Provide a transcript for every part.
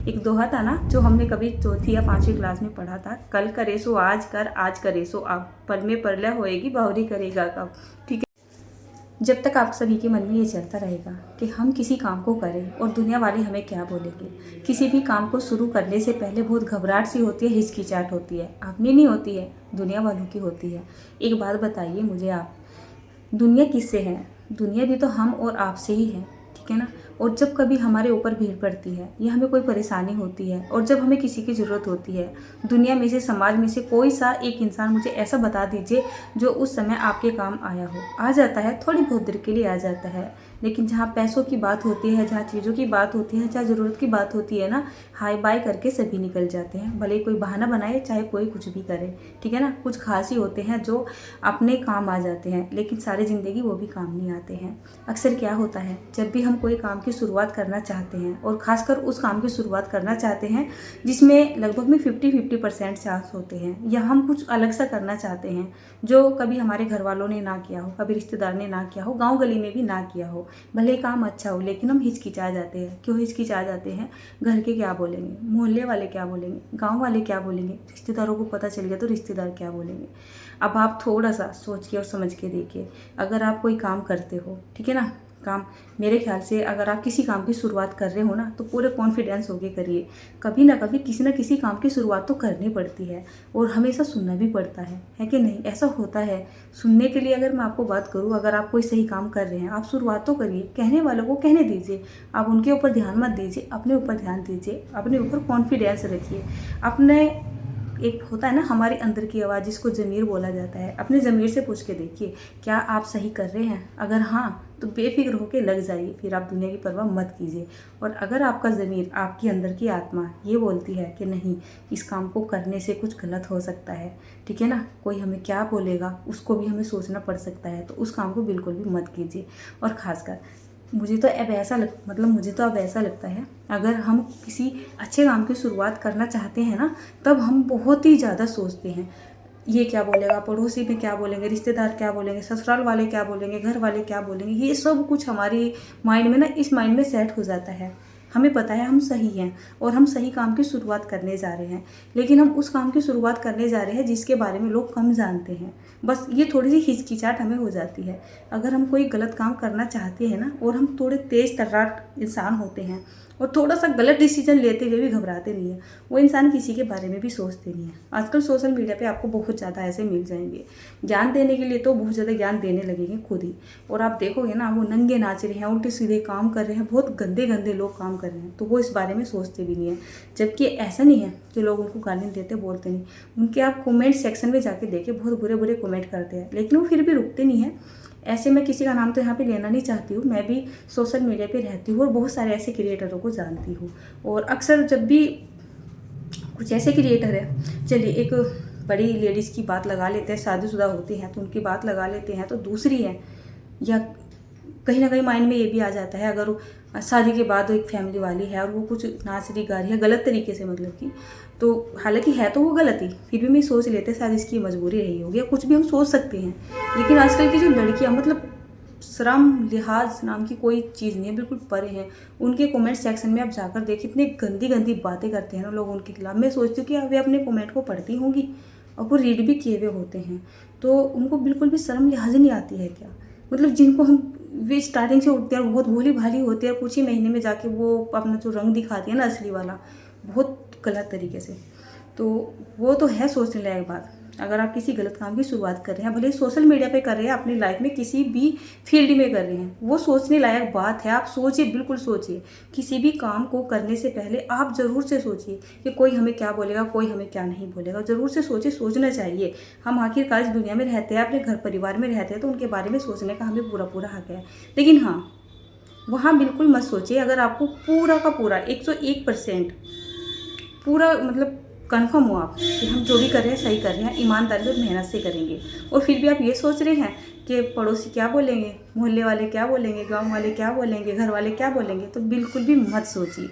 एक दोहा था ना, जो हमने कभी चौथी या पांचवी क्लास में पढ़ा था, कल करे सो आज कर, आज करे सो अब, पल में परलय होएगी बहुरी करेगा कब। ठीक है। जब तक आप सभी के मन में ये चलता रहेगा कि हम किसी काम को करें और दुनिया वाले हमें क्या बोलेंगे, किसी भी काम को शुरू करने से पहले बहुत घबराहट सी होती है, हिचकिचाहट होती है। अपनी नहीं होती है, दुनिया वालों की होती है। एक बात बताइए मुझे आप, दुनिया किससे है? दुनिया भी तो हम और आपसे ही है, ठीक है ना। और जब कभी हमारे ऊपर भीड़ पड़ती है या हमें कोई परेशानी होती है और जब हमें किसी की ज़रूरत होती है, दुनिया में से, समाज में से कोई सा एक इंसान मुझे ऐसा बता दीजिए जो उस समय आपके काम आया हो। आ जाता है, थोड़ी बहुत देर के लिए आ जाता है, लेकिन जहाँ पैसों की बात होती है, जहाँ चीज़ों की बात होती है, जहाँ ज़रूरत की बात होती है ना, हाय बाय करके सभी निकल जाते हैं। भले कोई बहाना बनाए, चाहे कोई कुछ भी करे, ठीक है ना। कुछ खास ही होते हैं जो अपने काम आ जाते हैं, लेकिन सारी ज़िंदगी वो भी काम नहीं आते हैं। अक्सर क्या होता है, जब भी हम कोई काम की शुरुआत करना चाहते हैं और ख़ासकर उस काम की शुरुआत करना चाहते हैं जिसमें लगभग में 50-50% चांस होते हैं, या हम कुछ अलग सा करना चाहते हैं जो कभी हमारे घर वालों ने ना किया हो, कभी रिश्तेदार ने ना किया हो, गांव गली में भी ना किया हो, भले काम अच्छा हो, लेकिन हम हिचकिचा जाते हैं। क्यों हिचकिचा जाते हैं? घर के क्या बोलेंगे, मोहल्ले वाले क्या बोलेंगे, गाँव वाले क्या बोलेंगे, रिश्तेदारों को पता चल गया तो रिश्तेदार क्या बोलेंगे। अब आप थोड़ा सा सोच के और समझ के देखिए, अगर आप कोई काम करते हो, ठीक है ना, काम, मेरे ख्याल से अगर आप किसी काम की शुरुआत कर रहे हो ना, तो पूरे कॉन्फिडेंस होके करिए। कभी ना कभी किसी ना किसी काम की शुरुआत तो करनी पड़ती है और हमेशा सुनना भी पड़ता है कि नहीं? ऐसा होता है। सुनने के लिए अगर मैं आपको बात करूँ, अगर आप कोई सही काम कर रहे हैं, आप शुरुआत तो करिए, कहने वालों को कहने दीजिए, आप उनके ऊपर ध्यान मत दीजिए, अपने ऊपर ध्यान दीजिए, अपने ऊपर कॉन्फिडेंस रखिए। अपने, एक होता है ना हमारी अंदर की आवाज़ जिसको ज़मीर बोला जाता है, अपने ज़मीर से पूछ के देखिए, क्या आप सही कर रहे हैं? अगर हाँ, तो बेफिक्र होकर लग जाइए, फिर आप दुनिया की परवाह मत कीजिए। और अगर आपका ज़मीर, आपकी अंदर की आत्मा ये बोलती है कि नहीं, इस काम को करने से कुछ गलत हो सकता है, ठीक है ना, कोई हमें क्या बोलेगा, उसको भी हमें सोचना पड़ सकता है, तो उस काम को बिल्कुल भी मत कीजिए। और ख़ासकर मुझे तो अब ऐसा लगता है, अगर हम किसी अच्छे काम की शुरुआत करना चाहते हैं ना, तब हम बहुत ही ज़्यादा सोचते हैं, ये क्या बोलेगा, पड़ोसी में क्या बोलेंगे, रिश्तेदार क्या बोलेंगे, ससुराल वाले क्या बोलेंगे, घर वाले क्या बोलेंगे। ये सब कुछ हमारी माइंड में ना, इस माइंड में सेट हो जाता है। हमें पता है हम सही हैं और हम सही काम की शुरुआत करने जा रहे हैं, लेकिन हम उस काम की शुरुआत करने जा रहे हैं जिसके बारे में लोग कम जानते हैं। बस ये थोड़ी सी हिचकिचाहट हमें हो जाती है। अगर हम कोई गलत काम करना चाहते हैं ना, और हम थोड़े तेज तर्राट इंसान होते हैं और थोड़ा सा गलत डिसीजन लेते हुए भी घबराते नहीं है, वो इंसान किसी के बारे में भी सोचते नहीं है। आजकल सोशल मीडिया पे आपको बहुत ज़्यादा ऐसे मिल जाएंगे, ज्ञान देने के लिए तो बहुत ज़्यादा ज्ञान देने लगेंगे खुद ही। और आप देखोगे ना, वो नंगे नाच रहे हैं, उल्टे सीधे काम कर रहे हैं, बहुत गंदे गंदे लोग काम कर रहे हैं, तो वो इस बारे में सोचते भी नहीं है। जबकि ऐसा नहीं है कि लोग उनको गाली देते, बोलते नहीं, उनके आप कमेंट सेक्शन में जाके देखिए, बहुत बुरे बुरे कमेंट करते हैं, लेकिन वो फिर भी रुकते नहीं हैं। ऐसे मैं किसी का नाम तो यहाँ पे लेना नहीं चाहती हूँ, मैं भी सोशल मीडिया पे रहती हूँ और बहुत सारे ऐसे क्रिएटरों को जानती हूँ। और अक्सर जब भी कुछ ऐसे क्रिएटर है, चलिए एक बड़ी लेडीज़ की बात लगा लेते हैं, शादीशुदा होती हैं तो उनकी बात लगा लेते हैं, तो दूसरी है, या कहीं ना कहीं माइंड में ये भी आ जाता है, अगर वो शादी के बाद एक फैमिली वाली है और वो कुछ नाच रही गा रही है गलत तरीके से, मतलब कि, तो हालांकि है तो वो गलत ही, फिर भी मैं सोच लेते शायद इसकी मजबूरी रही होगी, या कुछ भी हम सोच सकते हैं। लेकिन आजकल की जो लड़कियां, मतलब शर्म लिहाज नाम की कोई चीज़ नहीं है, बिल्कुल परे हैं। उनके कमेंट सेक्शन में आप जाकर देखिए, इतनी गंदी गंदी बातें करते हैं ना लोग उनके खिलाफ। मैं सोचती हूँ कि वे अपने कमेंट को पढ़ती होंगी और वो रीड भी किए हुए होते हैं, तो उनको बिल्कुल भी शर्म लिहाज नहीं आती है क्या? मतलब जिनको हम, वे स्टार्टिंग से उठते हैं, बहुत भोली भाली होती है, कुछ ही महीने में जाके वो अपना जो रंग दिखाती है ना असली वाला, बहुत गलत तरीके से, तो वो तो है सोचने लायक बात। अगर आप किसी गलत काम की शुरुआत कर रहे हैं, भले ही सोशल मीडिया पे कर रहे हैं, अपनी लाइफ में किसी भी फील्ड में कर रहे हैं, वो सोचने लायक बात है। आप सोचिए, बिल्कुल सोचिए। किसी भी काम को करने से पहले आप ज़रूर से सोचिए कि कोई हमें क्या बोलेगा, कोई हमें क्या नहीं बोलेगा। ज़रूर से सोचिए, सोचना चाहिए। हम आखिरकार इस दुनिया में रहते हैं, अपने घर परिवार में रहते हैं, तो उनके बारे में सोचने का हमें पूरा पूरा हक है। लेकिन हाँ, वहाँ बिल्कुल मत सोचिए, अगर आपको पूरा का पूरा 101% पूरा, मतलब कन्फर्म हो आप कि हम जो भी कर रहे हैं सही कर रहे हैं, ईमानदारी और मेहनत से करेंगे, और फिर भी आप ये सोच रहे हैं कि पड़ोसी क्या बोलेंगे, मोहल्ले वाले क्या बोलेंगे, गांव वाले क्या बोलेंगे, घर वाले क्या बोलेंगे, तो बिल्कुल भी मत सोचिए।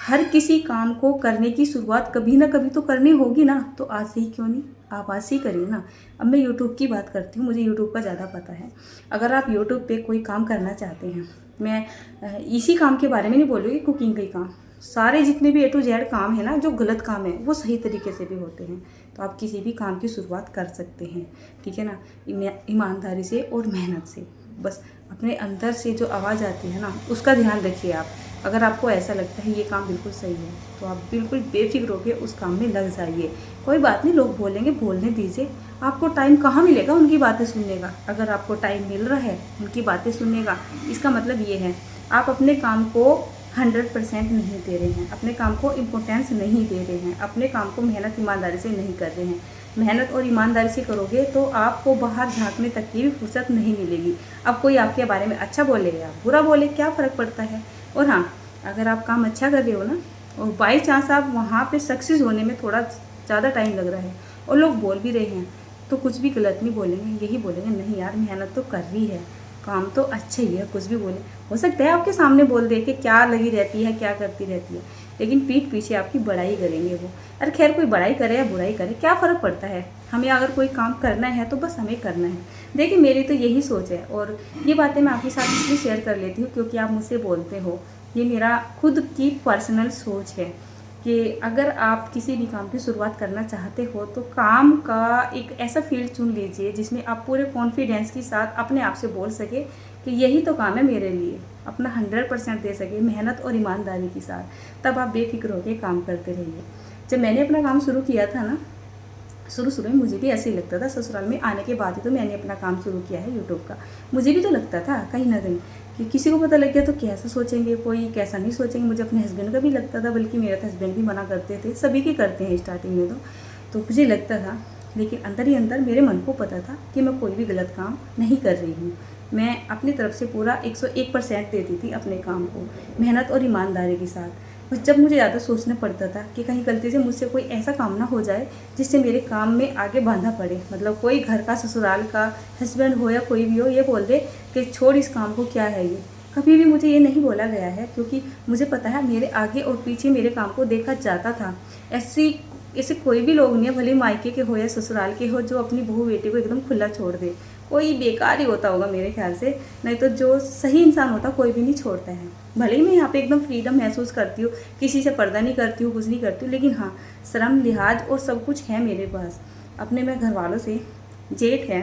हर किसी काम को करने की शुरुआत कभी ना कभी तो करनी होगी ना, तो आज से ही क्यों नहीं, आप आज से ही करिए ना। अब मैं यूट्यूब की बात करती हूँ, मुझे यूट्यूब का ज़्यादा पता है। अगर आप यूट्यूब पे कोई काम करना चाहते हैं, मैं इसी काम के बारे में नहीं बोलूँगी, कुकिंग का ही काम, सारे जितने भी A to Z काम है ना, जो गलत काम है वो सही तरीके से भी होते हैं। तो आप किसी भी काम की शुरुआत कर सकते हैं, ठीक है ना, ईमानदारी से और मेहनत से। बस अपने अंदर से जो आवाज़ आती है ना, उसका ध्यान रखिए आप। अगर आपको ऐसा लगता है ये काम बिल्कुल सही है, तो आप बिल्कुल बेफिक्र होकर उस काम में लग जाइए। कोई बात नहीं, लोग बोलेंगे, बोलने दीजिए। आपको टाइम कहाँ मिलेगा उनकी बातें सुनने का? अगर आपको टाइम मिल रहा है उनकी बातें सुनने का, इसका मतलब ये है आप अपने काम को 100% नहीं दे रहे हैं, अपने काम को इम्पोर्टेंस नहीं दे रहे हैं, अपने काम को मेहनत ईमानदारी से नहीं कर रहे हैं। मेहनत और ईमानदारी से करोगे तो आपको बाहर झांकने तक की भी फुर्सत नहीं मिलेगी। अब कोई आपके बारे में अच्छा बोले या बुरा बोले, क्या फ़र्क पड़ता है? और हाँ, अगर आप काम अच्छा कर रहे हो ना, और बाई चांस आप वहाँ पे सक्सेस होने में थोड़ा ज़्यादा टाइम लग रहा है और लोग बोल भी रहे हैं, तो कुछ भी गलत नहीं बोलेंगे, यही बोलेंगे, नहीं यार मेहनत तो कर रही है, काम तो अच्छा ही है। कुछ भी बोले, हो सकता है आपके सामने बोल दे कि क्या लगी रहती है, क्या करती रहती है, लेकिन पीठ पीछे आपकी बड़ाई करेंगे वो। अरे खैर, कोई बड़ाई करे या बुराई करे, क्या फ़र्क पड़ता है? हमें अगर कोई काम करना है तो बस हमें करना है। देखिए, मेरी तो यही सोच है, और ये बातें मैं आपके साथ इसलिए शेयर कर लेती हूँ क्योंकि आप मुझसे बोलते हो। ये मेरा खुद की पर्सनल सोच है कि अगर आप किसी भी काम की शुरुआत करना चाहते हो तो काम का एक ऐसा फील्ड चुन लीजिए जिसमें आप पूरे कॉन्फिडेंस के साथ अपने आप से बोल सके कि यही तो काम है मेरे लिए, अपना 100% दे सके मेहनत और ईमानदारी के साथ। तब आप बेफिक्र होकर काम करते रहिए। जब मैंने अपना काम शुरू किया था ना, शुरू में मुझे भी ऐसे ही लगता था। ससुराल में आने के बाद ही तो मैंने अपना काम शुरू किया है यूट्यूब का। मुझे भी तो लगता था कहीं ना कहीं कि किसी को पता लग गया तो कैसा सोचेंगे, कोई कैसा नहीं सोचेंगे। मुझे अपने हस्बैंड का भी लगता था, बल्कि मेरा तो हस्बैंड भी मना करते थे, सभी के करते हैं स्टार्टिंग में तो मुझे लगता था। लेकिन अंदर ही अंदर मेरे मन को पता था कि मैं कोई भी गलत काम नहीं कर रही हूँ। मैं अपनी तरफ से पूरा 101% देती थी अपने काम को, मेहनत और ईमानदारी के साथ। बस जब मुझे ज़्यादा सोचना पड़ता था कि कहीं गलती से मुझसे कोई ऐसा काम ना हो जाए जिससे मेरे काम में आगे बांधा पड़े, मतलब कोई घर का, ससुराल का, हस्बैंड हो या कोई भी हो, ये बोल दे कि छोड़ इस काम को, क्या है ये। कभी भी मुझे ये नहीं बोला गया है, क्योंकि मुझे पता है मेरे आगे और पीछे मेरे काम को देखा जाता था। ऐसे कोई भी लोग नहीं है, भले मायके के हो या ससुराल के हो, जो अपनी बहू बेटी को एकदम खुला छोड़ दे। कोई बेकार ही होता होगा मेरे ख्याल से, नहीं तो जो सही इंसान होता कोई भी नहीं छोड़ता है। भले ही मैं यहाँ पे एकदम फ्रीडम महसूस करती हूँ, किसी से पर्दा नहीं करती हूँ, कुछ नहीं करती हूँ, लेकिन हाँ, शर्म लिहाज और सब कुछ है मेरे पास। अपने मैं घर वालों से, जेठ है,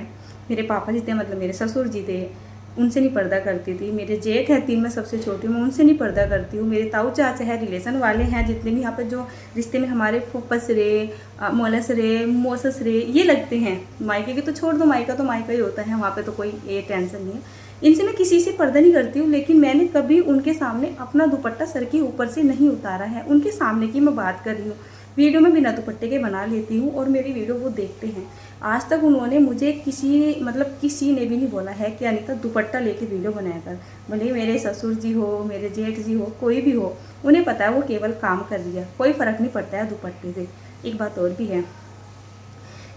मेरे पापा जी थे, मतलब मेरे ससुर जी थे, उनसे नहीं पर्दा करती थी। मेरे जेठ है 3 में सबसे छोटी हूँ, मैं उनसे नहीं पर्दा करती हूँ। मेरे ताऊ चाचा है, रिलेशन वाले हैं जितने भी यहाँ पर जो रिश्ते में हमारे फूफस रे, मौलस रे, मौसस रे, ये लगते हैं। मायके की तो छोड़ दो, मायका तो मायका ही होता है, वहाँ पे तो कोई ये टेंशन नहीं है। इनसे मैं किसी से पर्दा नहीं करती हूँ, लेकिन मैंने कभी उनके सामने अपना दुपट्टा सर के ऊपर से नहीं उतारा है। उनके सामने की मैं बात कर रही हूँ। वीडियो में बिना दुपट्टे के बना लेती हूँ और मेरी वीडियो वो देखते हैं। आज तक उन्होंने मुझे किसी ने भी नहीं बोला है कि अनीता दुपट्टा लेके वीडियो बनाया कर। भले मेरे ससुर जी हो, मेरे जेठ जी हो, कोई भी हो, उन्हें पता है वो केवल काम कर रही है, कोई फ़र्क नहीं पड़ता है दुपट्टे से। एक बात और भी है,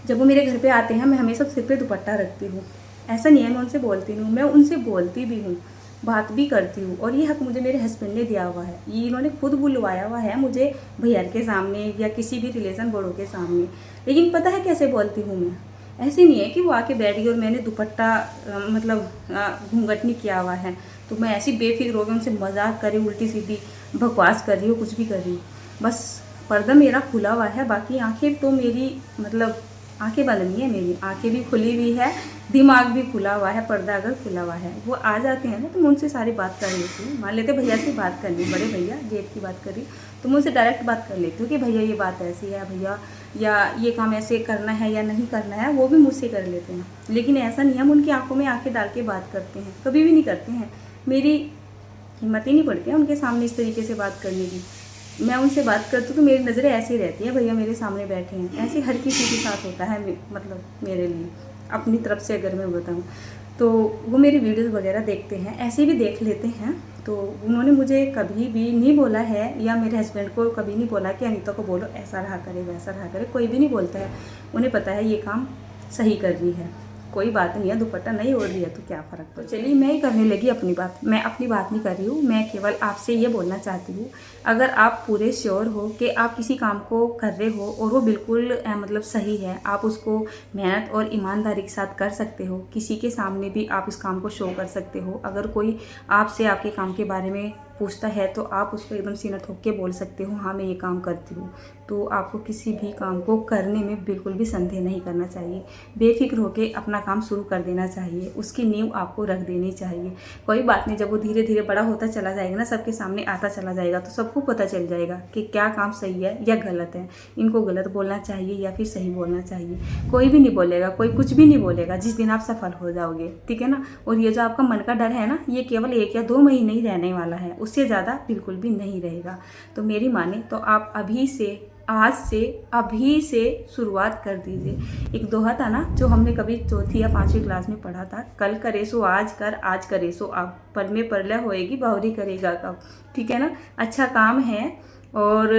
जब वो मेरे घर पे आते हैं मैं हमेशा सिर पे दुपट्टा रखती हूँ। ऐसा नहीं है मैं उनसे बोलती नहीं हूँ, मैं उनसे बोलती भी हूँ, बात भी करती हूँ। और ये हक मुझे मेरे हस्बैंड ने दिया हुआ है, ये इन्होंने खुद बुलवाया हुआ है मुझे भैया के सामने या किसी भी रिलेशन बड़ों के सामने। लेकिन पता है कैसे बोलती हूँ मैं? ऐसे नहीं है कि वो आके बैठ गई और मैंने दुपट्टा घूंघट नहीं किया हुआ है तो मैं ऐसी बेफिक्र हो गई उनसे मजाक करी, उल्टी सीधी बकवास कर रही हूँ, कुछ भी कर रही हूँ। बस पर्दा मेरा खुला हुआ है, बाकी आंखें तो मेरी, मतलब आंखें बंद नहीं है, मेरी आंखें भी खुली हुई है, दिमाग भी खुला हुआ है। पर्दा अगर खुला हुआ है, वो आ जाते हैं ना तो मैं उनसे सारी बात कर लेती हूँ। मान लेते भैया से बात करनी, बड़े भैया जेठ की बात करी तो मैं उनसे डायरेक्ट बात कर लेती हूँ कि भैया ये बात ऐसी है भैया, या ये काम ऐसे करना है या नहीं करना है, वो भी मुझसे कर लेते हैं। लेकिन ऐसा नहीं, हम उनकी आंखों में आंखें डाल के बात करते हैं, कभी भी नहीं करते हैं। मेरी हिम्मत ही नहीं पड़ती है उनके सामने इस तरीके से बात करने की। मैं उनसे बात करती हूँ तो मेरी नज़रें ऐसी रहती हैं, भैया मेरे सामने बैठे हैं। ऐसे हर किसी के साथ होता है, मतलब मेरे लिए अपनी तरफ से अगर मैं बताऊँ तो वो मेरी वीडियोस वगैरह देखते हैं, ऐसे भी देख लेते हैं। तो उन्होंने मुझे कभी भी नहीं बोला है, या मेरे हस्बैंड को कभी नहीं बोला कि अनीता को बोलो ऐसा रहा करे वैसा रहा करे, कोई भी नहीं बोलता है। उन्हें पता है ये काम सही कर रही है, कोई बात नहीं है, दुपट्टा नहीं ओढ़ रही है तो क्या फ़र्क। तो चलिए मैं ही करने लगी अपनी बात, मैं अपनी बात नहीं कर रही हूँ, मैं केवल आपसे ये बोलना चाहती हूँ, अगर आप पूरे श्योर हो कि आप किसी काम को कर रहे हो और वो बिल्कुल मतलब सही है, आप उसको मेहनत और ईमानदारी के साथ कर सकते हो, किसी के सामने भी आप उस काम को शो कर सकते हो। अगर कोई आपसे आपके काम के बारे में पूछता है तो आप उसको एकदम सीना ठोक के बोल सकते हो, हाँ मैं ये काम करती हूँ। तो आपको किसी भी काम को करने में बिल्कुल भी संदेह नहीं करना चाहिए। बेफिक्र होकर अपना काम शुरू कर देना चाहिए, उसकी नींव आपको रख देनी चाहिए। कोई बात नहीं, जब वो धीरे धीरे बड़ा होता चला जाएगा ना, सबके सामने आता चला जाएगा, तो सबको पता चल जाएगा कि क्या काम सही है या गलत है, इनको गलत बोलना चाहिए या फिर सही बोलना चाहिए। कोई भी नहीं बोलेगा, कोई कुछ भी नहीं बोलेगा जिस दिन आप सफल हो जाओगे, ठीक है ना। और ये जो आपका मन का डर है ना, ये केवल 1 या 2 महीने ही रहने वाला है, उससे ज़्यादा बिल्कुल भी नहीं रहेगा। तो मेरी माने तो आप आज से अभी से शुरुआत कर दीजिए। एक दोहा था ना, जो हमने कभी 4th या 5वीं क्लास में पढ़ा था, कल करे सो आज कर, आज करे सो अब, पर में परला होएगी बहुरी करेगा कब, ठीक है ना। अच्छा काम है और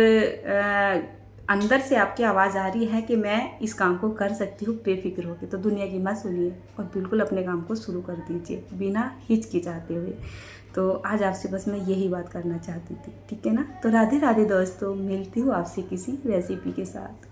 अंदर से आपकी आवाज़ आ रही है कि मैं इस काम को कर सकती हूँ बेफिक्र होकर, तो दुनिया की मत सुनिए और बिल्कुल अपने काम को शुरू कर दीजिए बिना हिचकिचाते हुए। तो आज आपसे बस मैं यही बात करना चाहती थी, ठीक है ना। तो राधे राधे दोस्तों, मिलती हूँ आपसे किसी रेसिपी के साथ।